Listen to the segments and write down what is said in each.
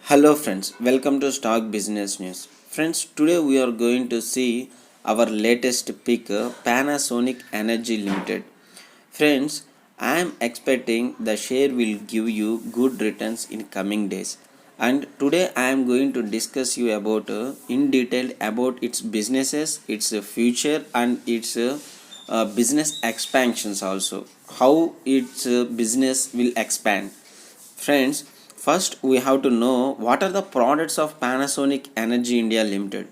Hello friends, welcome to Stock Business News. Friends, today we are going to see our latest pick Panasonic Energy Limited. Friends, I am expecting the share will give you good returns in coming days. And today I am going to discuss you about in detail about its businesses, its future and its business expansions also. How its business will expand. Friends, first we have to know what are the products of Panasonic Energy India Limited.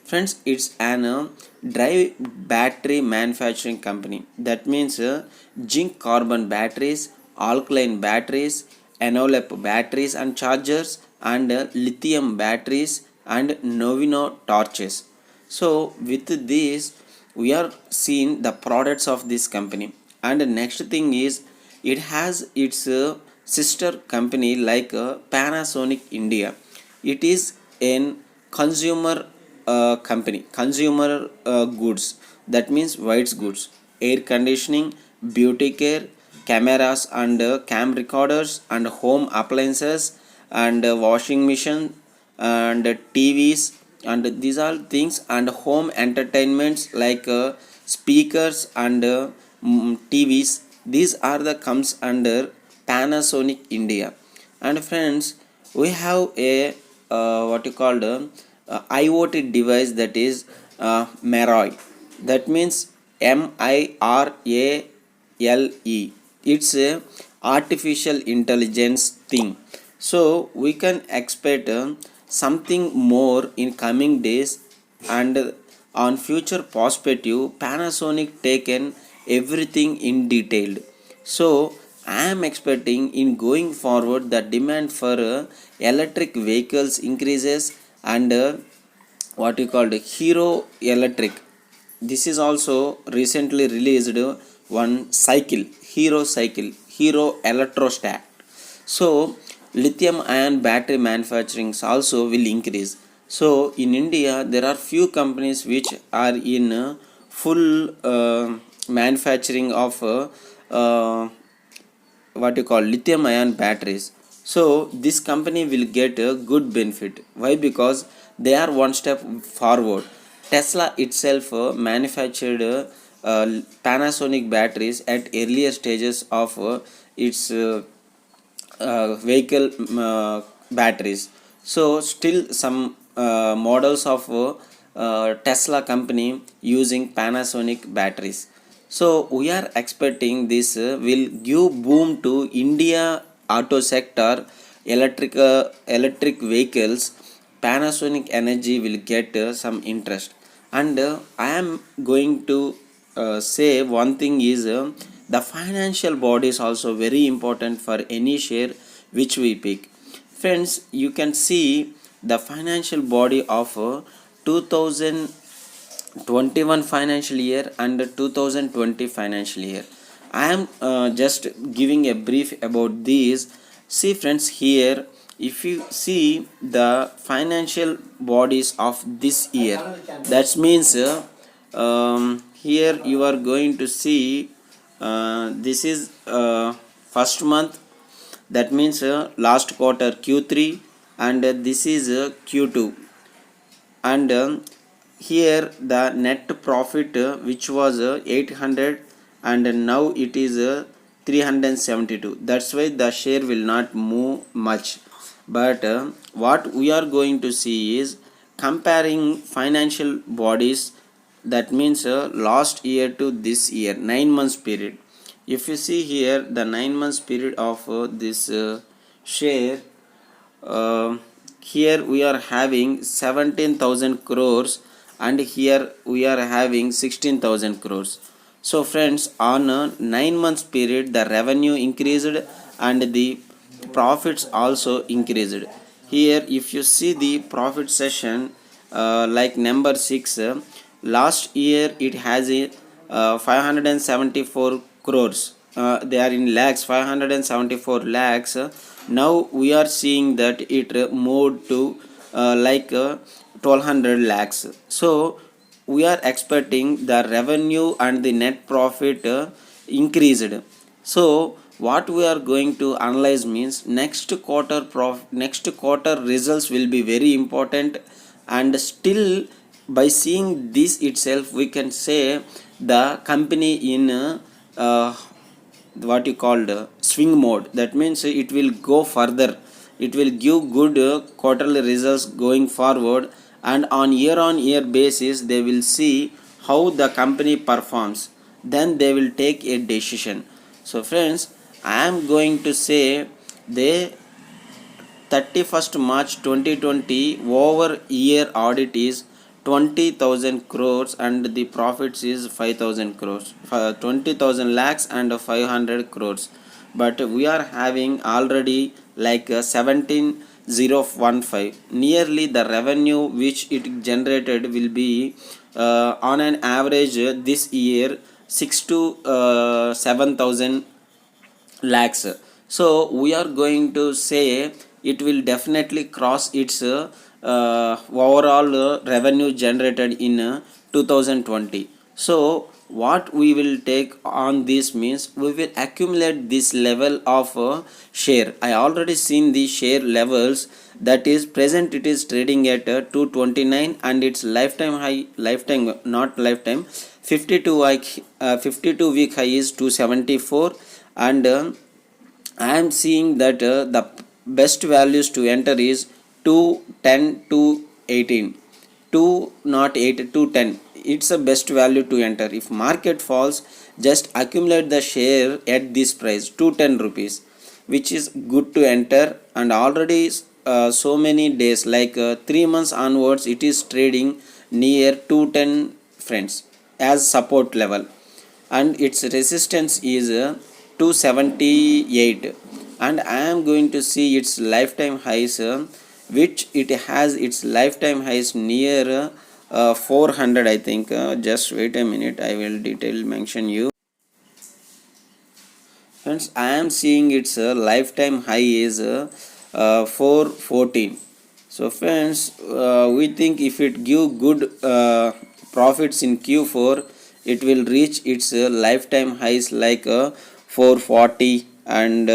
Friends, it's an dry battery manufacturing company. That means zinc carbon batteries, alkaline batteries, envelope batteries and chargers, and lithium batteries and Novino torches. So, with this, we are seeing the products of this company. And the next thing is it has its sister company like Panasonic India. It is an consumer company, consumer goods. That means white goods, air conditioning, beauty care, cameras and cam recorders and home appliances and washing machine and TVs and these are things and home entertainments like speakers and TVs. These are the comes under Panasonic India. And friends, we have a what you called IoT device that is Maroi. That means MIRALE. It's a artificial intelligence thing. So we can expect something more in coming days and on future perspective Panasonic taken everything in detail. So I am expecting in going forward the demand for electric vehicles increases and what you called Hero Electric. This is also recently released one cycle, Hero Electrostat. So lithium ion battery manufacturing also will increase. So in India there are few companies which are in full manufacturing of what you call lithium ion batteries. So this company will get a good benefit. Why? Because they are one step forward. Tesla itself manufactured Panasonic batteries at earlier stages of its vehicle batteries. So still some models of Tesla company using Panasonic batteries. So we are expecting this will give boom to India auto sector, electric vehicles. Panasonic Energy will get some interest, and I am going to say one thing is the financial body is also very important for any share which we pick. Friends, you can see the financial body of 2021 financial year and 2020 financial year. I am just giving a brief about these. See friends, here if you see the financial bodies of this year, that means here you are going to see this is first month, that means last quarter Q3, and this is Q2. And here the net profit which was 800 and now it is 372. That's why the share will not move much. But what we are going to see is comparing financial bodies. That means last year to this year 9 months period. If you see here the 9 months period of this share, uh, here we are having 17,000 crores and here we are having 16,000 crores. So friends, on a 9 months period the revenue increased and the profits also increased. Here if you see the profit session like number 6, last year it has a 574 crores. They are in lakhs, 574 lakhs. Now we are seeing that it moved to 1200 lakhs. So we are expecting the revenue and the net profit increased. So what we are going to analyze means next quarter results will be very important, and still by seeing this itself we can say the company in what you called swing mode. That means it will go further, it will give good quarterly results going forward, and on year basis they will see how the company performs, then they will take a decision. So friends, I am going to say they 31st March 2020 over year audit is 20,000 crores and the profits is 5,000 crores, 20,000 lakhs and 500 crores. But we are having already like 17,015. Nearly the revenue which it generated will be on an average this year 6 to 7,000 lakhs. So we are going to say it will definitely cross its overall revenue generated in 2020. So what we will take on this means we will accumulate this level of share. I already seen the share levels, that is present it is trading at 229 and its lifetime high, lifetime not lifetime, 52 week high is 274. And I am seeing that the best values to enter is 210 to 18, 2 not 8, 210. It's a best value to enter. If market falls, just accumulate the share at this price 210 rupees, which is good to enter. And already so many days like 3 months onwards it is trading near 210 friends as support level, and its resistance is 278. And I am going to see its lifetime highs, which it has its lifetime highs near 400 I think. Just wait a minute, I will detail mention you. Friends, I am seeing its lifetime high is 414. So friends, we think if it give good profits in Q4, it will reach its lifetime highs like 440, and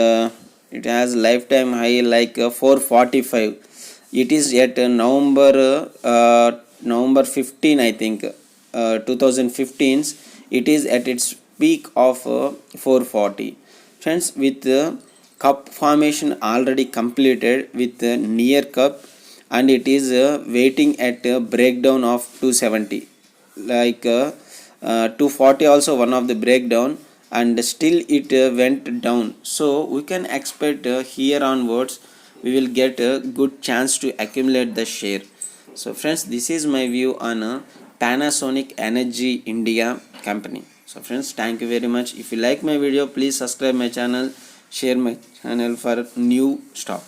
it has lifetime high like 445. It is at November 15 I think, 2015. It is at its peak of 440. Friends, with cup formation already completed with near cup, and it is waiting at breakdown of 270, like 240 also one of the breakdown, and still it went down. So we can expect here onwards we will get a good chance to accumulate the share. So friends, this is my view on Panasonic Energy India company. So friends, thank you very much. If you like my video, please subscribe my channel, share my channel for new stock.